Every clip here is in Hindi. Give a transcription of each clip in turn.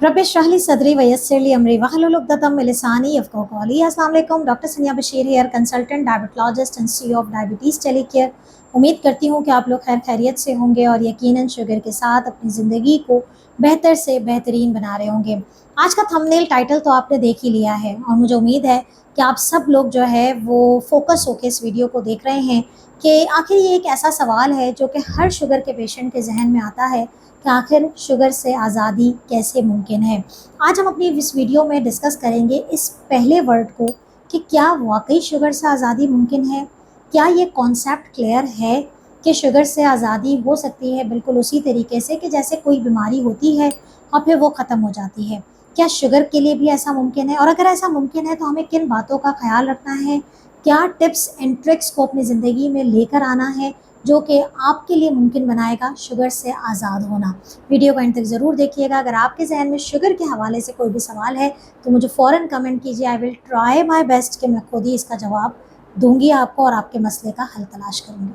रब इश्रह ली सदरी वयस्सिर ली अमरी वहलुल उक़दतम मिन लिसानी यफ़क़हू क़ौली। अस्सलाम वालेकुम, डॉक्टर सनिया Bashir here, consultant diabetologist and CEO of diabetes टेलीकेयर। उम्मीद करती हूँ कि आप लोग खैर खैरियत से होंगे और यकीनन शुगर के साथ अपनी ज़िंदगी को बेहतर से बेहतरीन बना रहे होंगे। आज का थंबनेल टाइटल तो आपने देख ही लिया है और मुझे उम्मीद है कि आप सब लोग जो है वो फ़ोकस होकर इस वीडियो को देख रहे हैं कि आखिर ये एक ऐसा सवाल है जो कि हर शुगर के पेशेंट के जहन में आता है कि आखिर शुगर से आज़ादी कैसे मुमकिन है। आज हम अपनी इस वीडियो में डिस्कस करेंगे इस पहले वर्ड को कि क्या वाकई शुगर से आज़ादी मुमकिन है। क्या ये कॉन्सेप्ट क्लियर है कि शुगर से आज़ादी हो सकती है बिल्कुल उसी तरीके से कि जैसे कोई बीमारी होती है और फिर वो ख़त्म हो जाती है। क्या शुगर के लिए भी ऐसा मुमकिन है, और अगर ऐसा मुमकिन है तो हमें किन बातों का ख्याल रखना है, क्या टिप्स एंड ट्रिक्स को अपनी ज़िंदगी में लेकर आना है जो कि आपके लिए मुमकिन बनाएगा शुगर से आज़ाद होना। वीडियो को एंड तक ज़रूर देखिएगा। अगर आपके जहन में शुगर के हवाले से कोई भी सवाल है तो मुझे फ़ौरन कमेंट कीजिए। I will try my best कि मैं खुद ही इसका जवाब दूंगी आपको और आपके मसले का हल तलाश करूँगी।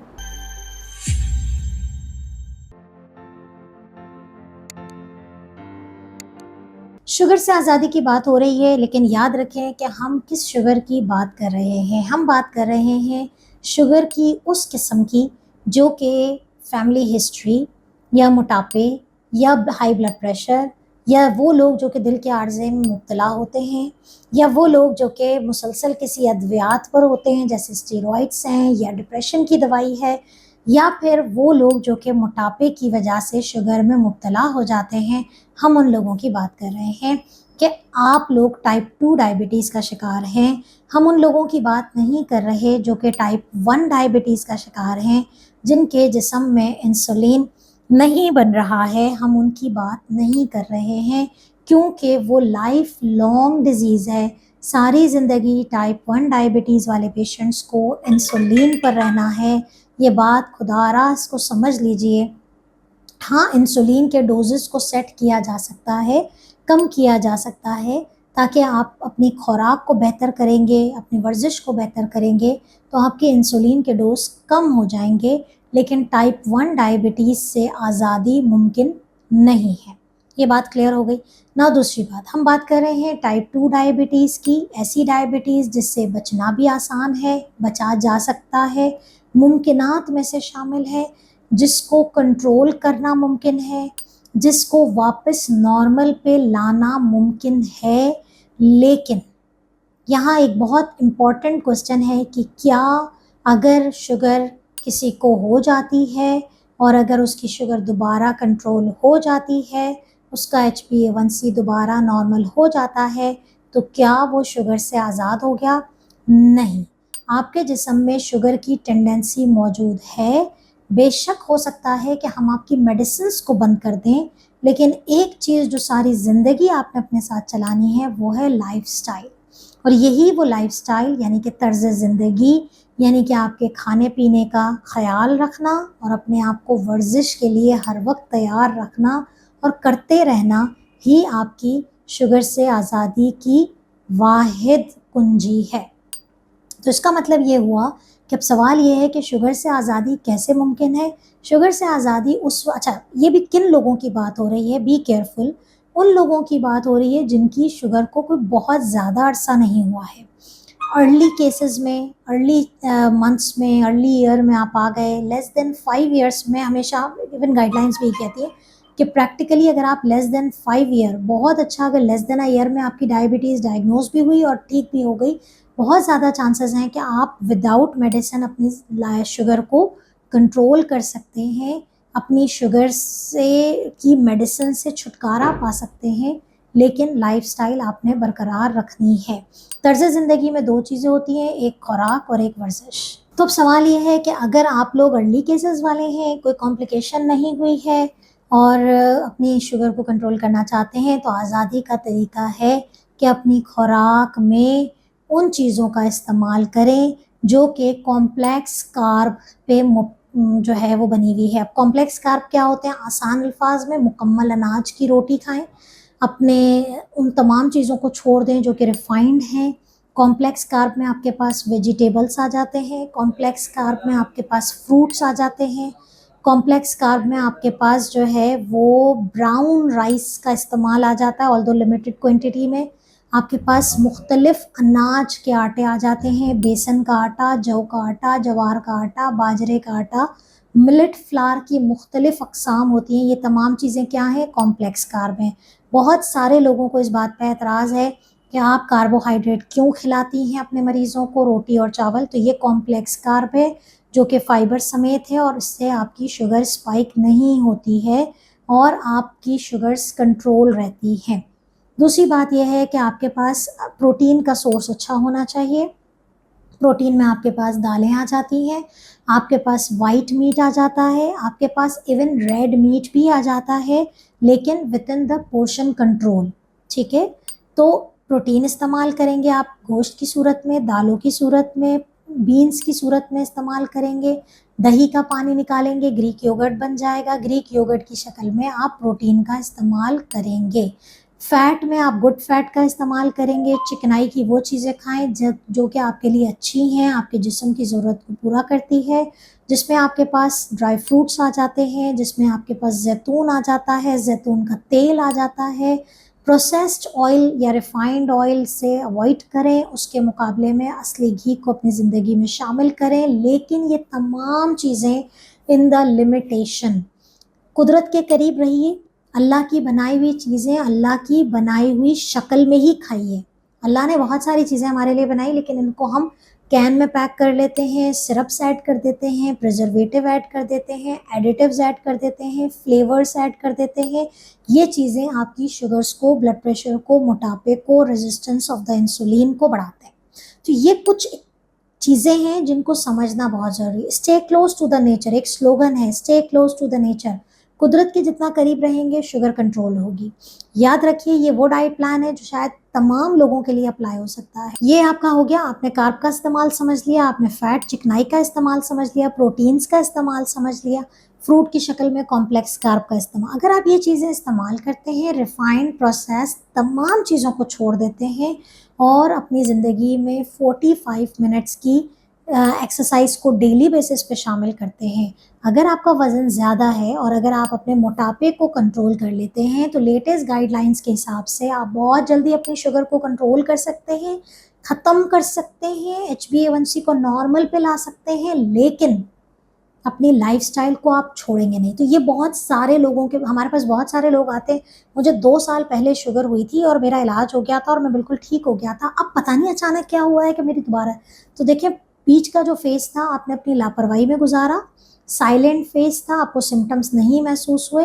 शुगर से आज़ादी की बात हो रही है, लेकिन याद रखें कि हम किस शुगर की बात कर रहे हैं। हम बात कर रहे हैं शुगर की उस किस्म की जो कि फैमिली हिस्ट्री या मोटापे या हाई ब्लड प्रेशर, या वो लोग जो कि दिल के आर्ज़े में मुब्तला होते हैं, या वो लोग जो कि मुसलसल किसी अद्वियात पर होते हैं जैसे स्टेरॉइड्स हैं या डिप्रेशन की दवाई है, या फिर वो लोग जो कि मोटापे की वजह से शुगर में मुब्तला हो जाते हैं। हम उन लोगों की बात कर रहे हैं कि आप लोग टाइप 2 डायबिटीज़ का शिकार हैं। हम उन लोगों की बात नहीं कर रहे जो कि टाइप 1 डायबिटीज़ का शिकार हैं, जिनके जिस्म में इंसुलिन नहीं बन रहा है। हम उनकी बात नहीं कर रहे हैं क्योंकि वो लाइफ लॉन्ग डिज़ीज़ है। सारी ज़िंदगी टाइप 1 डायबिटीज़ वाले पेशेंट्स को इंसुलिन पर रहना है। ये बात खुदारा इसको समझ लीजिए। हाँ, इंसुलिन के डोजेस को सेट किया जा सकता है, कम किया जा सकता है, ताकि आप अपनी खुराक को बेहतर करेंगे, अपनी वर्जिश को बेहतर करेंगे तो आपके इंसुलिन के डोज कम हो जाएंगे। लेकिन टाइप 1 डायबिटीज़ से आज़ादी मुमकिन नहीं है। ये बात क्लियर हो गई ना। दूसरी बात, हम बात कर रहे हैं टाइप 2 डायबिटीज़ की, ऐसी डायबिटीज़ जिससे बचना भी आसान है, बचा जा सकता है, मुमकिनात में से शामिल है, जिसको कंट्रोल करना मुमकिन है, जिसको वापस नॉर्मल पे लाना मुमकिन है। लेकिन यहाँ एक बहुत इम्पॉर्टेंट क्वेश्चन है कि क्या अगर शुगर किसी को हो जाती है और अगर उसकी शुगर दोबारा कंट्रोल हो जाती है, उसका HbA1c दोबारा नॉर्मल हो जाता है, तो क्या वो शुगर से आज़ाद हो गया? नहीं, आपके जिस्म में शुगर की टेंडेंसी मौजूद है। बेशक हो सकता है कि हम आपकी मेडिसिन्स को बंद कर दें, लेकिन एक चीज़ जो सारी ज़िंदगी आपने अपने साथ चलानी है वो है लाइफस्टाइल। और यही वो लाइफस्टाइल यानी कि तर्ज़ ज़िंदगी, यानी कि आपके खाने पीने का ख़याल रखना और अपने आप को वर्जिश के लिए हर वक्त तैयार रखना और करते रहना ही आपकी शुगर से आज़ादी की वाहिद कुंजी है। तो इसका मतलब ये हुआ कि अब सवाल ये है कि शुगर से आज़ादी कैसे मुमकिन है। शुगर से आज़ादी ये भी किन लोगों की बात हो रही है, बी केयरफुल। उन लोगों की बात हो रही है जिनकी शुगर को कोई बहुत ज़्यादा अरसा नहीं हुआ है। अर्ली केसेस में, अर्ली मंथ्स में, अर्ली ईयर में आप आ गए, लेस देन 5 ईयर्स में, हमेशा इवन गाइडलाइंस भी कहती है कि प्रैक्टिकली अगर आप लेस देन 5 ईयर, बहुत अच्छा, अगर लेस देन अ ईयर में आपकी डायबिटीज़ डायग्नोज भी हुई और ठीक भी हो गई, बहुत ज़्यादा चांसेस हैं कि आप विदाउट मेडिसिन अपनी शुगर को कंट्रोल कर सकते हैं, अपनी शुगर से की मेडिसिन से छुटकारा पा सकते हैं। लेकिन लाइफस्टाइल आपने बरकरार रखनी है। तर्ज़ ज़िंदगी में 2 चीज़ें होती हैं, एक खुराक और एक वर्जिश। तो अब सवाल ये है कि अगर आप लोग अर्ली केसेस वाले हैं, कोई कॉम्प्लिकेशन नहीं हुई है और अपनी शुगर को कंट्रोल करना चाहते हैं, तो आज़ादी का तरीका है कि अपनी खुराक में उन चीज़ों का इस्तेमाल करें जो कि कॉम्प्लेक्स कार्ब पे जो है वो बनी हुई है। अब कॉम्प्लेक्स कार्ब क्या होते हैं? आसान अल्फाज में मुकम्मल अनाज की रोटी खाएं, अपने उन तमाम चीज़ों को छोड़ दें जो कि रिफाइंड हैं। कॉम्प्लेक्स कार्ब में आपके पास वेजिटेबल्स आ जाते हैं, कॉम्प्लेक्स कार्ब में आपके पास फ्रूट्स आ जाते हैं, कॉम्प्लेक्स कार्ब में आपके पास जो है वो ब्राउन राइस का इस्तेमाल आ जाता है, ऑल्दो लिमिटेड क्वांटिटी में। आपके पास मुख्तलिफ अनाज के आटे आ जाते हैं, बेसन का आटा, जौ का आटा, जवार का आटा, बाजरे का आटा, मिलेट फ्लावर की मुख्तलिफ अक़साम होती हैं। ये तमाम चीज़ें क्या हैं? कॉम्प्लेक्स कार्ब हैं। बहुत सारे लोगों को इस बात पर एतराज़ है कि आप कार्बोहाइड्रेट क्यों खिलाती हैं अपने मरीज़ों को, रोटी और चावल। तो ये कॉम्प्लेक्स कार्ब है जो कि फाइबर समेत है और इससे आपकी शुगर स्पाइक नहीं होती है और आपकी शुगर्स कंट्रोल रहती हैं। दूसरी बात यह है कि आपके पास प्रोटीन का सोर्स अच्छा होना चाहिए। प्रोटीन में आपके पास दालें आ जाती हैं, आपके पास वाइट मीट आ जाता है, आपके पास इवन रेड मीट भी आ जाता है, लेकिन with in the portion control. ठीक है, तो प्रोटीन इस्तेमाल करेंगे आप गोश्त की सूरत में, दालों की सूरत में, बीन्स की सूरत में इस्तेमाल करेंगे, दही का पानी निकालेंगे, ग्रीक योगर्ट बन जाएगा। ग्रीक योगर्ट की शक्ल में आप प्रोटीन का इस्तेमाल करेंगे। फैट में आप गुड फैट का इस्तेमाल करेंगे, चिकनाई की वो चीज़ें खाएं जो कि आपके लिए अच्छी हैं, आपके जिस्म की ज़रूरत को पूरा करती है, जिसमें आपके पास ड्राई फ्रूट्स आ जाते हैं, जिसमें आपके पास जैतून आ जाता है, जैतून का तेल आ जाता है। प्रोसेस्ड ऑयल या रिफाइंड ऑयल से अवॉइड करें, उसके मुकाबले में असली घी को अपनी ज़िंदगी में शामिल करें, लेकिन ये तमाम चीज़ें इन द लिमिटेशन। कुदरत के करीब रहिए, अल्लाह की बनाई हुई चीज़ें अल्लाह की बनाई हुई शक्ल में ही खाइए। अल्लाह ने बहुत सारी चीज़ें हमारे लिए बनाई, लेकिन इनको हम कैन में पैक कर लेते हैं, सिरप्स ऐड कर देते हैं, प्रिजर्वेटिव ऐड कर देते हैं, एडिटिव्स ऐड कर देते हैं, फ्लेवर्स ऐड कर देते हैं। ये चीज़ें आपकी शुगर्स को, ब्लड प्रेशर को, मोटापे को, रेजिस्टेंस ऑफ द इंसुलिन को बढ़ाते हैं। तो ये कुछ चीज़ें हैं जिनको समझना बहुत ज़रूरी है। Stay close to the nature एक स्लोगन है, stay close to the nature. कुदरत के जितना करीब रहेंगे शुगर कंट्रोल होगी। याद रखिए, ये वो डाइट प्लान है जो शायद तमाम लोगों के लिए अप्लाई हो सकता है। ये आपका हो गया, आपने कार्ब का इस्तेमाल समझ लिया, आपने फैट चिकनाई का इस्तेमाल समझ लिया, प्रोटीन्स का इस्तेमाल समझ लिया, फ्रूट की शक्ल में कॉम्प्लेक्स कार्ब का इस्तेमाल। अगर आप ये चीज़ें इस्तेमाल करते हैं, रिफाइंड प्रोसेस तमाम चीज़ों को छोड़ देते हैं और अपनी ज़िंदगी में 45 मिनट्स की एक्सरसाइज को डेली बेसिस पे शामिल करते हैं। अगर आपका वज़न ज़्यादा है और अगर आप अपने मोटापे को कंट्रोल कर लेते हैं, तो लेटेस्ट गाइडलाइंस के हिसाब से आप बहुत जल्दी अपनी शुगर को कंट्रोल कर सकते हैं, ख़त्म कर सकते हैं, HbA1c को नॉर्मल पे ला सकते हैं, लेकिन अपनी लाइफस्टाइल को आप छोड़ेंगे नहीं। तो ये बहुत सारे लोगों के, हमारे पास बहुत सारे लोग आते हैं, मुझे 2 साल पहले शुगर हुई थी और मेरा इलाज हो गया था और मैं बिल्कुल ठीक हो गया था, अब पता नहीं अचानक क्या हुआ है कि मेरी दोबारा है। तो देखिए, बीच का जो फेज़ था आपने अपनी लापरवाही में गुजारा, साइलेंट फेज़ था, आपको सिम्टम्स नहीं महसूस हुए।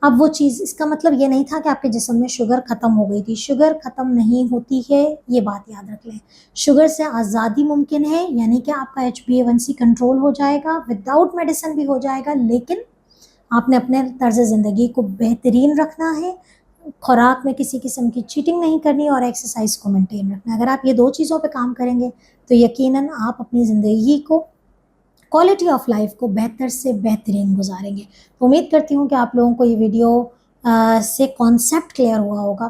अब वो चीज़, इसका मतलब ये नहीं था कि आपके जिस्म में शुगर ख़त्म हो गई थी। शुगर ख़त्म नहीं होती है, ये बात याद रख लें। शुगर से आज़ादी मुमकिन है, यानी कि आपका HbA1c कंट्रोल हो जाएगा, विदाउट मेडिसिन भी हो जाएगा, लेकिन आपने अपने तर्ज़ ज़िंदगी को बेहतरीन रखना है, खुराक में किसी किस्म की चीटिंग नहीं करनी और एक्सरसाइज को मेंटेन रखना है। अगर आप ये 2 चीज़ों पे काम करेंगे, तो यकीनन आप अपनी ज़िंदगी को, क्वालिटी ऑफ लाइफ को बेहतर से बेहतरीन गुजारेंगे। तो उम्मीद करती हूँ कि आप लोगों को ये वीडियो से कॉन्सेप्ट क्लियर हुआ होगा।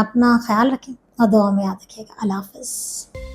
अपना ख्याल रखें और दुआ में याद रखिएगा। अल्लाह हाफ़िज़।